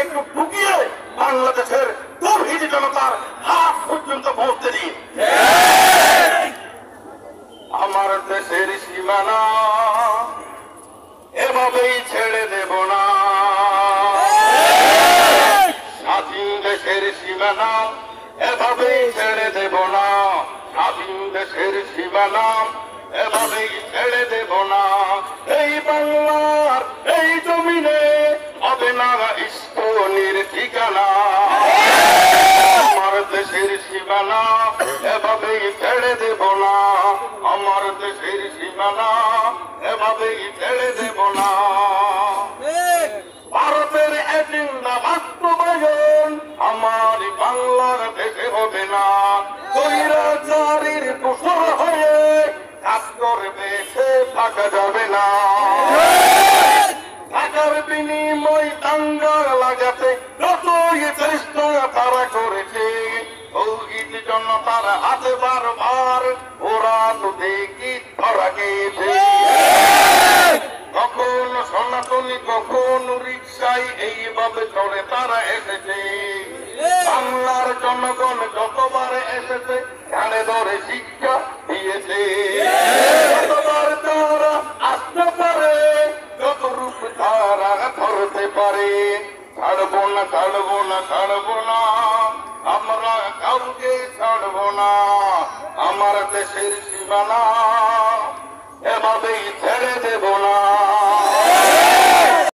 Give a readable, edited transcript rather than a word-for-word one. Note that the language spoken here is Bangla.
একটু ঢুকিয়ে বাংলাদেশের তৌহিদি জনতার হাত পর্যন্ত পৌঁছতে দিন। আমার দেশের সীমানা এভাবেই ছেড়ে দেব না, স্বাধীন দেশের সীমানা এভাবেই ছেড়ে দেব না, স্বাধীন দেশের সীমানা এভাবেই ছেড়ে দেব না। এই বাংলার এই জমিনে হবে না স্তনের ঠিকানা, আমার দেশের সীমানা এভাবেই ছেড়ে দেব না, আমার দেশের সীমানা এভাবেই ছেড়ে দেব না। ভারতের এজেন্ডা বাস্তবায়ন আমার বাংলার দেশে হবে না, স্বৈরাচারীর দোসর হয়ে কাজ করবে সে থাকা যাবে না। টাকার বিনিময় দাঙ্গা লাগাতে যতই চেষ্টা তারা করেছে, তৌহিদ জনতার হাতে বারবার ওরা তো দেখি ধরা গেছে। কখন সনাতনী কখন রিক্সায় এইভাবে চড়ে তারা এসেছে, বাংলার জনগণ যতবার এসেছে ঘাড়ে ধরে শিক্ষা দিয়েছে, যতবার তারা আসতে পারে যত রূপ তারা ধরতে পারে। ছাড়বো না ছাড়বো না ছাড়বো না, আমরা কাউকে ছাড়বো না, আমার দেশের সীমানা এভাবেই ছেড়ে দেব না।